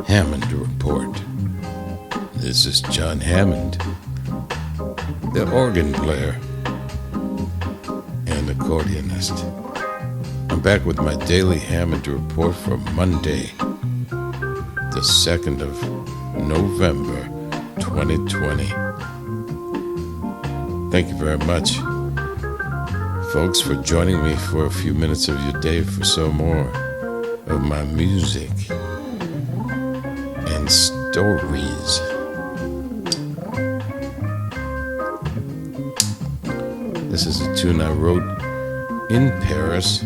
Hammond Report. This is Jon Hammond, the organ player and accordionist. I'm back with my daily Hammond Report for Monday, the 2nd of November, 2020. Thank you very much, folks, for joining me for a few minutes of your day for some more of my music and stories. This is a tune I wrote in Paris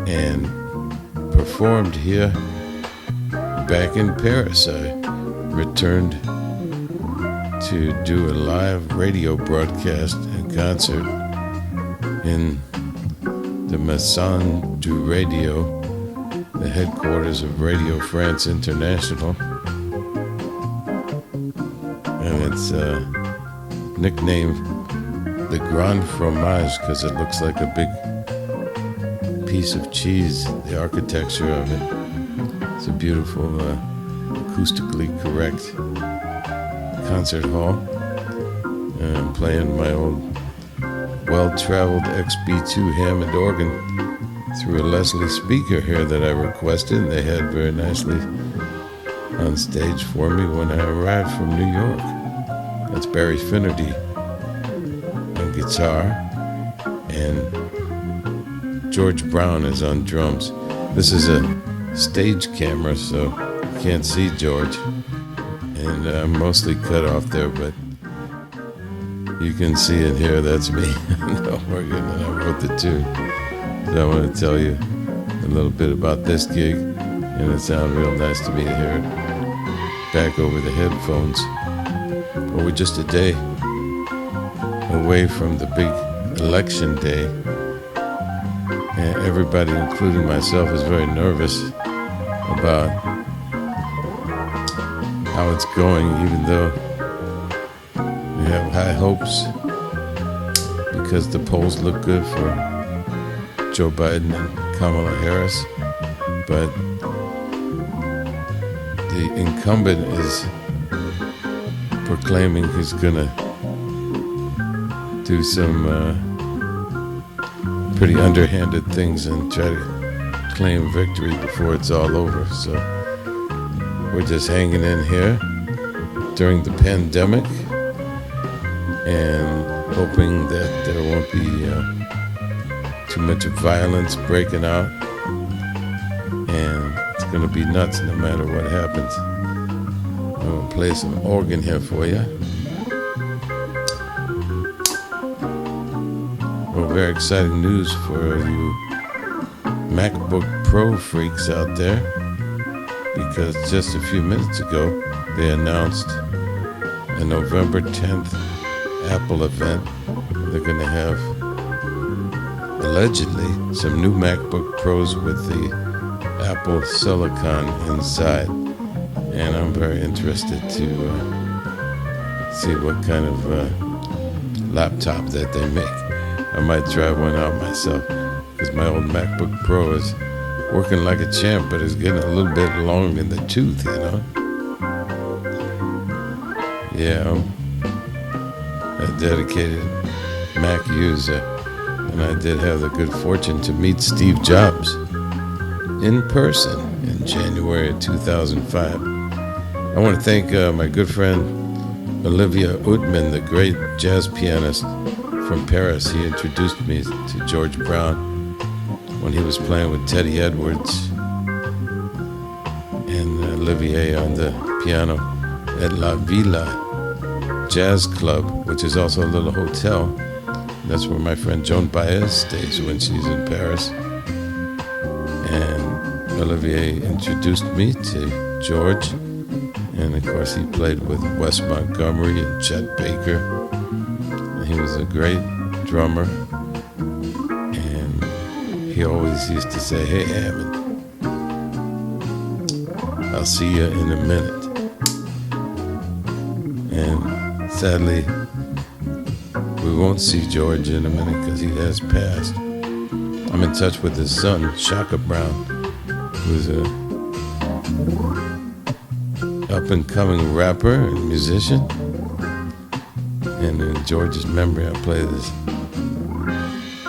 and performed here back in Paris. I returned to do a live radio broadcast and concert in the Maison du Radio, the headquarters of Radio France International, and it's nicknamed the Grand Fromage because it looks like a big piece of cheese, the architecture of it. It's a beautiful, acoustically correct concert hall, and I'm playing my old well-traveled XB-2 Hammond organ through a Leslie speaker here that I requested, and they had very nicely on stage for me when I arrived from New York. That's Barry Finnerty on guitar, and George Brown is on drums. This is a stage camera, so you can't see George, and I'm mostly cut off there, but you can see it here. That's me on the organ, and I wrote the tune. So I want to tell you a little bit about this gig, and it sounded real nice to me to hear it back over the headphones. But we're just a day away from the big election day, and everybody, including myself, is very nervous about how it's going, even though we have high hopes because the polls look good for Joe Biden and Kamala Harris, but the incumbent is proclaiming he's gonna do some pretty underhanded things and try to claim victory before it's all over. So we're just hanging in here during the pandemic and hoping that there won't be too much of violence breaking out, and it's going to be nuts no matter what happens. I'm going to play some organ here for you. Well, very exciting news for you Macbook Pro freaks out there, because just a few minutes ago they announced a November 10th Apple event. They're going to have allegedly some new MacBook Pros with the Apple Silicon inside, and I'm very interested to see what kind of laptop that they make. I might try one out myself, because my old MacBook Pro is working like a champ, but it's getting a little bit long in the tooth, you know. Yeah, I'm a dedicated Mac user, and I did have the good fortune to meet Steve Jobs in person in January of 2005. I want to thank my good friend Olivier Hutman, the great jazz pianist from Paris. He introduced me to George Brown when he was playing with Teddy Edwards and Olivier on the piano at La Villa Jazz Club, which is also a little hotel. That's where my friend Joan Baez stays when she's in Paris. And Olivier introduced me to George, and of course he played with Wes Montgomery and Chet Baker. And he was a great drummer, and he always used to say, "Hey Hammond, I'll see you in a minute." And sadly, we won't see George in a minute because he has passed. I'm in touch with his son, Shaka Brown, who's a up-and-coming rapper and musician. And in George's memory, I play this.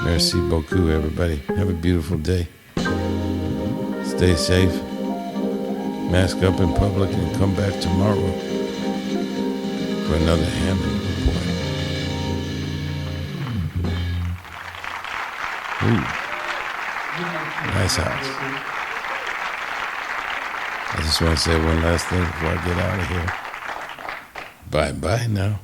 Merci beaucoup, everybody. Have a beautiful day. Stay safe. Mask up in public and come back tomorrow for another Hammond Report. Ooh. Nice house. I just want to say one last thing before I get out of here. Bye-bye now.